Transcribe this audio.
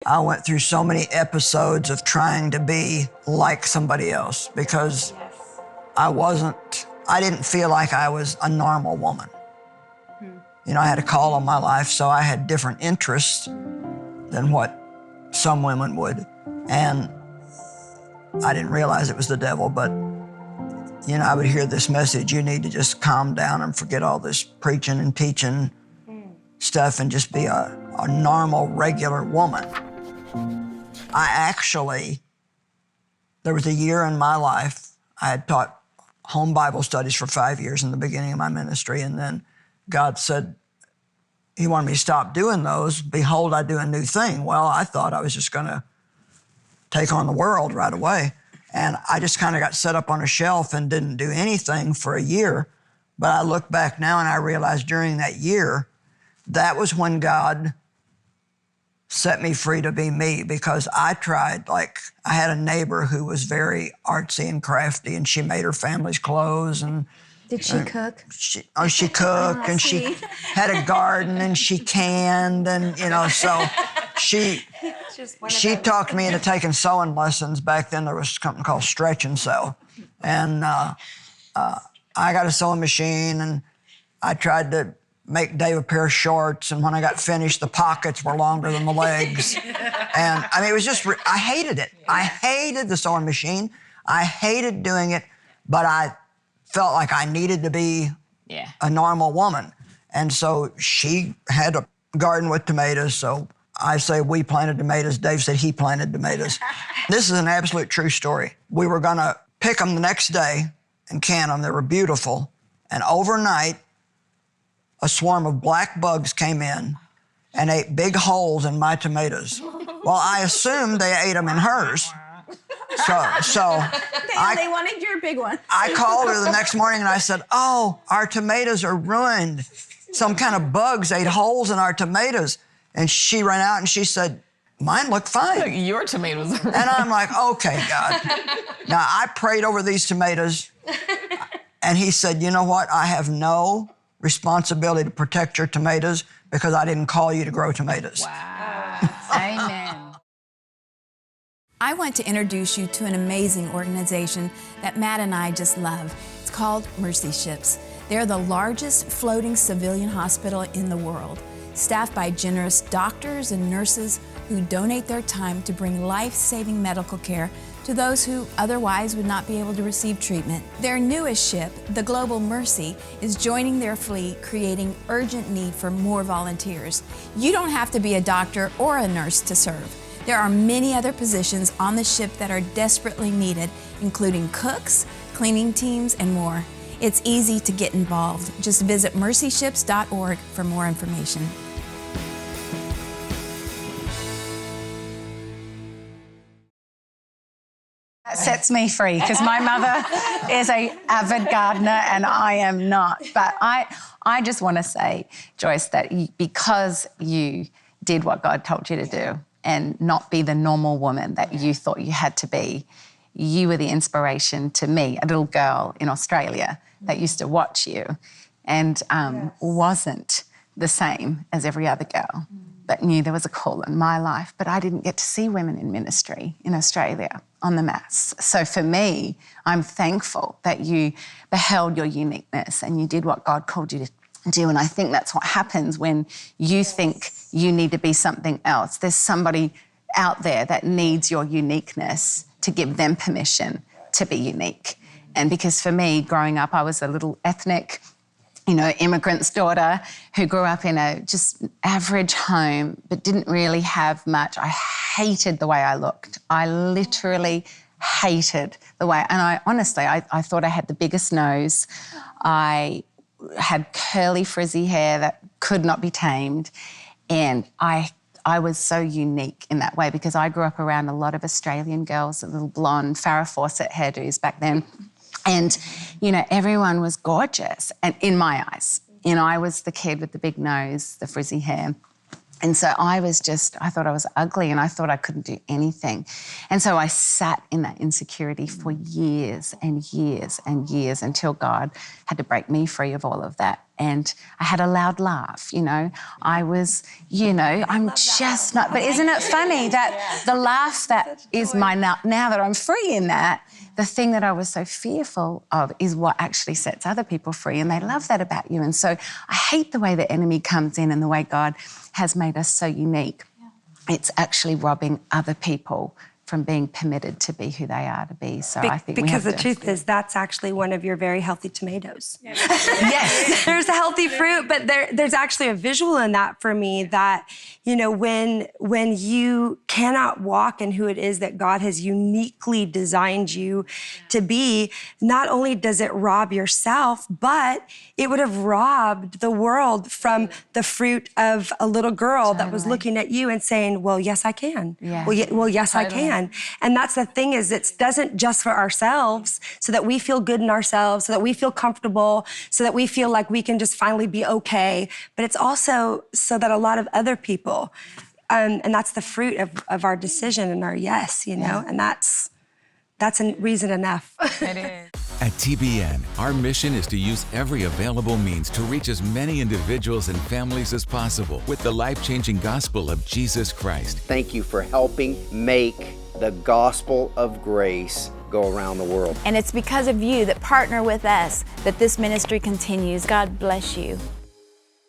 I went through so many episodes of trying to be like somebody else because I didn't feel like I was a normal woman. You know, I had a call on my life, so I had different interests than what some women would. And I didn't realize it was the devil, but, you know, I would hear this message, you need to just calm down and forget all this preaching and teaching stuff and just be a normal, regular woman. There was a year in my life, I had taught home Bible studies for 5 years in the beginning of my ministry, and then God said he wanted me to stop doing those. Behold, I do a new thing. Well, I thought I was just gonna take on the world right away. And I just kind of got set up on a shelf and didn't do anything for a year. But I look back now and I realized during that year, that was when God set me free to be me, because I tried, like, I had a neighbor who was very artsy and crafty, and she made her family's clothes. And did she cook? She cooked, and she had a garden, and she canned, and, you know, so she talked me into taking sewing lessons. Back then there was something called Stretch and Sew. And I got a sewing machine, and I tried to make Dave a pair of shorts, and when I got finished, the pockets were longer than the legs. And I mean, it was just, I hated it. I hated the sewing machine. I hated doing it, but I felt like I needed to be a normal woman. And so she had a garden with tomatoes, so I say we planted tomatoes. Dave said he planted tomatoes. This is an absolute true story. We were gonna pick them the next day and can them. They were beautiful. And overnight, a swarm of black bugs came in and ate big holes in my tomatoes. Well, I assumed they ate them in hers. So they wanted your big one. I called her the next morning and I said, oh, our tomatoes are ruined. Some kind of bugs ate holes in our tomatoes. And she ran out and she said, mine look fine. Look, your tomatoes are ruined. And I'm like, okay, God. Now, I prayed over these tomatoes, and he said, you know what? I have no responsibility to protect your tomatoes because I didn't call you to grow tomatoes. Wow. Amen. I want to introduce you to an amazing organization that Matt and I just love. It's called Mercy Ships. They're the largest floating civilian hospital in the world, staffed by generous doctors and nurses who donate their time to bring life-saving medical care to those who otherwise would not be able to receive treatment. Their newest ship, the Global Mercy, is joining their fleet, creating urgent need for more volunteers. You don't have to be a doctor or a nurse to serve. There are many other positions on the ship that are desperately needed, including cooks, cleaning teams, and more. It's easy to get involved. Just visit mercyships.org for more information. That sets me free because my mother is an avid gardener and I am not. But I just want to say, Joyce, that because you did what God told you to do and not be the normal woman that you thought you had to be, you were the inspiration to me, a little girl in Australia that used to watch you and wasn't the same as every other girl, but knew there was a call in my life. But I didn't get to see women in ministry in Australia on the mass. So for me, I'm thankful that you beheld your uniqueness and you did what God called you to do. And I think that's what happens when you think you need to be something else. There's somebody out there that needs your uniqueness to give them permission to be unique. And because for me, growing up, I was a little ethnic, immigrant's daughter who grew up in a just average home but didn't really have much. I hated the way I looked. I literally hated the way, and I honestly thought I had the biggest nose. I had curly, frizzy hair that could not be tamed, and I was so unique in that way because I grew up around a lot of Australian girls, little blonde Farrah Fawcett hairdos back then. And, everyone was gorgeous, and in my eyes. I was the kid with the big nose, the frizzy hair. And so I thought I was ugly and I thought I couldn't do anything. And so I sat in that insecurity for years and years and years until God had to break me free of all of that and I had a loud laugh, I was, I'm just not, but isn't it funny that the laugh that is my, now that I'm free in that, the thing that I was so fearful of is what actually sets other people free, and they love that about you. And so I hate the way the enemy comes in and the way God has made us so unique. It's actually robbing other people from being permitted to be who they are to be. So I think because the truth is that's actually one of your very healthy tomatoes. Yes. There's a healthy fruit, but there's actually a visual in that for me that, when you cannot walk in who it is that God has uniquely designed you to be, not only does it rob yourself, but it would have robbed the world from the fruit of a little girl that was looking at you and saying, well, yes, I can. Yeah. Well, yes, I can. And that's the thing, is it doesn't just for ourselves, so that we feel good in ourselves, so that we feel comfortable, so that we feel like we can just finally be okay. But it's also so that a lot of other people, and that's the fruit of our decision and our yes, and that's a reason enough. It is. At TBN, our mission is to use every available means to reach as many individuals and families as possible with the life-changing gospel of Jesus Christ. Thank you for helping make the gospel of grace go around the world. And it's because of you that partner with us that this ministry continues. God bless you.